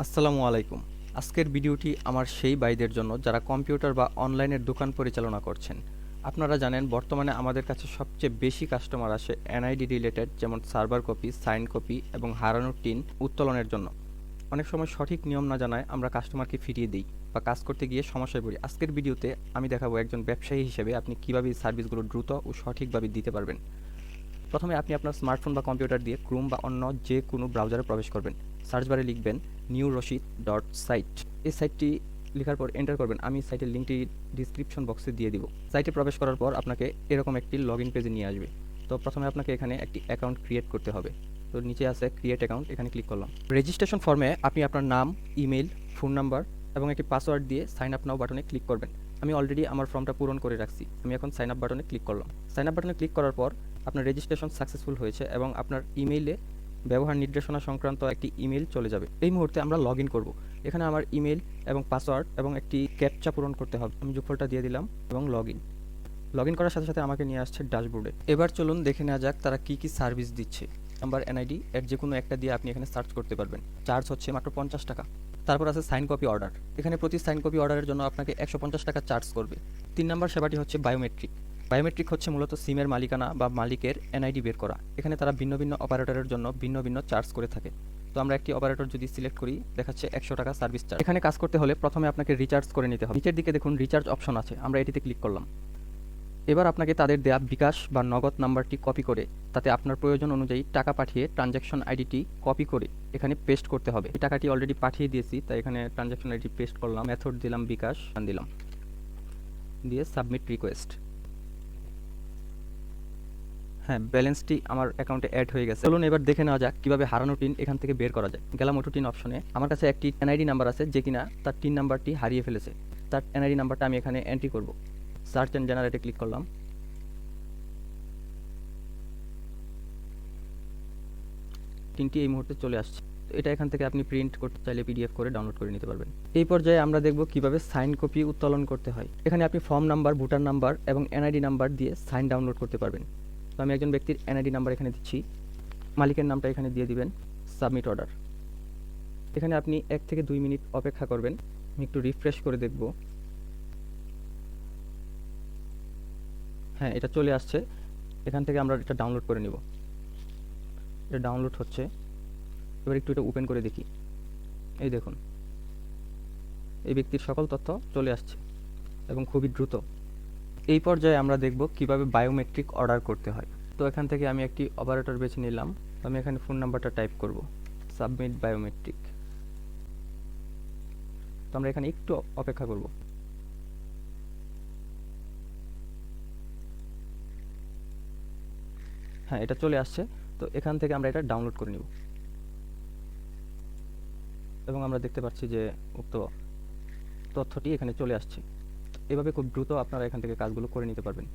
আসসালামু আলাইকুম। আজকের ভিডিওটি আমার সেই ভাইদের জন্য যারা কম্পিউটার বা অনলাইনের দোকান পরিচালনা করছেন। আপনারা জানেন বর্তমানে আমাদের কাছে সবচেয়ে বেশি কাস্টমার আসে এনআইডি রিলেটেড, যেমন সার্ভার কপি, সাইন কপি এবং হারানো টিন উত্তোলনের জন্য। অনেক সময় সঠিক নিয়ম না জানায় আমরা কাস্টমারকে ফিরিয়ে দিই বা কাজ করতে গিয়ে সমস্যায় পড়ি। আজকের ভিডিওতে আমি দেখাবো একজন ব্যবসায়ী হিসেবে আপনি কিভাবে এই সার্ভিসগুলো দ্রুত ও সঠিকভাবে দিতে পারবেন। প্রথমে আপনি আপনার স্মার্টফোন বা কম্পিউটার দিয়ে ক্রোম বা অন্য যে কোনো ব্রাউজারে প্রবেশ করবেন। সার্চ বারে লিখবেন newrashid.site। এই সাইটটি লেখার পর এন্টার করবেন। আমি সাইটের লিঙ্কটি ডিসক্রিপশন বক্সে দিয়ে দিব। সাইটে প্রবেশ করার পর আপনাকে এরকম একটি লগইন পেজে নিয়ে আসবে। তো প্রথমে আপনাকে এখানে একটি অ্যাকাউন্ট ক্রিয়েট করতে হবে। তো নিচে আছে ক্রিয়েট অ্যাকাউন্ট, এখানে ক্লিক করলাম। রেজিস্ট্রেশন ফর্মে আপনি আপনার নাম, ইমেল, ফোন নাম্বার এবং একটি পাসওয়ার্ড দিয়ে সাইন আপ নাও বাটনে ক্লিক করবেন। আমি অলরেডি আমার ফর্মটা পূরণ করে রাখছি। আমি এখন সাইন আপ বাটনে ক্লিক করলাম। সাইন আপ বাটনে ক্লিক করার পর আপনার রেজিস্ট্রেশন সাকসেসফুল হয়েছে এবং আপনার ইমেইলে ব্যবহার নির্দেশনা সংক্রান্ত একটি ইমেল চলে যাবে। এই মুহূর্তে আমরা লগ ইন করবো। এখানে আমার ইমেল এবং পাসওয়ার্ড এবং একটি ক্যাপচা পূরণ করতে হবে। আমি যোগফলটা দিয়ে দিলাম এবং লগ ইন করার সাথে সাথে আমাকে নিয়ে আসছে ড্যাশবোর্ডে। এবার চলুন দেখে নেওয়া যাক তারা কি কি সার্ভিস দিচ্ছে। নাম্বার, এনআইডি এর যে কোনো একটা দিয়ে আপনি এখানে সার্চ করতে পারবেন। চার্জ হচ্ছে মাত্র 50 টাকা। তারপর আছে সাইন কপি অর্ডার। এখানে প্রতি সাইন কপি অর্ডারের জন্য আপনাকে 150 টাকা চার্জ করবে। 3 নম্বর সেবাটি হচ্ছে বায়োমেট্রিক। বায়োমেট্রিক হচ্ছে মূলত সিমের মালিকানা বা মালিকের এনআইডি বের করা। এখানে তারা ভিন্ন ভিন্ন অপারেটরের জন্য ভিন্ন ভিন্ন চার্জ করে থাকে। তো আমরা একটি অপারেটর যদি সিলেক্ট করি, দেখাচ্ছে 100 টাকা সার্ভিস চার্জ। এখানে কাজ করতে হলে প্রথমে আপনাকে রিচার্জ করে নিতে হবে। নিচের দিকে দেখুন রিচার্জ অপশন আছে, আমরা এটিতে ক্লিক করলাম। এবার আপনাকে তাদের দেয়া বিকাশ বা নগদ নাম্বারটি কপি করে তাতে আপনার প্রয়োজন অনুযায়ী টাকা পাঠিয়ে ট্রানজ্যাকশন আইডিটি কপি করে এখানে পেস্ট করতে হবে। এই টাকাটি অলরেডি পাঠিয়ে দিয়েছি, তাই এখানে ট্রানজ্যাকশন আইডি পেস্ট করলাম। মেথড দিলাম বিকাশ, দিলাম, দিয়ে সাবমিট রিকোয়েস্ট। হ্যাঁ, ব্যালেন্সটি আমার অ্যাকাউন্টে অ্যাড হয়ে গেছে। চলুন এবার দেখে নেওয়া যাক কিভাবে হারানো টিন এখান থেকে বের করা যায়। গেলাম অটো টিন অপশনে। আমার কাছে একটি এনআইডি নাম্বার আছে যে কিনা তার টিন নাম্বারটি হারিয়ে ফেলেছে। তার এনআইডি নাম্বারটা আমি এখানে এন্ট্রি করব। সার্চ অ্যান্ড জেনারেটে ক্লিক করলাম। টিনটি এই মুহূর্তে চলে আসছে। তো এটা এখান থেকে আপনি প্রিন্ট করতে চাইলে পিডিএফ করে ডাউনলোড করে নিতে পারবেন। এই পর্যায়ে আমরা দেখব কিভাবে সাইন কপি উত্তোলন করতে হয়। এখানে আপনি ফর্ম নাম্বার, ভোটার নাম্বার এবং এনআইডি নাম্বার দিয়ে সাইন ডাউনলোড করতে পারবেন। তো আমি একজন ব্যক্তির এনআইডি নাম্বার এখানে দিচ্ছি, মালিকের নামটা এখানে দিয়ে দিবেন, সাবমিট অর্ডার। এখানে আপনি 1 থেকে 2 মিনিট অপেক্ষা করবেন। আমি একটু রিফ্রেশ করে দেখব। হ্যাঁ, এটা চলে আসছে। এখান থেকে আমরা এটা ডাউনলোড করে নিব। এটা ডাউনলোড হচ্ছে। এবার একটু এটা ওপেন করে দেখি। এই দেখুন, এই ব্যক্তির সকল তথ্য চলে আসছে এবং খুবই দ্রুত। এই পর্যায়ে আমরা দেখব কিভাবে বায়োমেট্রিক অর্ডার করতে হয়। তো এখান থেকে আমি একটি অপারেটর বেছে নিলাম। আমি এখানে ফোন নাম্বারটা টাইপ করব, সাবমিট বায়োমেট্রিক। তো আমরা এখানে একটু অপেক্ষা করব। হ্যাঁ, এটা চলে আসছে। তো এখান থেকে আমরা এটা ডাউনলোড করে নিব এবং আমরা দেখতে পাচ্ছি যে উক্ত তথ্যটি এখানে চলে আসছে। এভাবে খুব দ্রুত আপনারা এখান থেকে কাজগুলো করে নিতে পারবেন।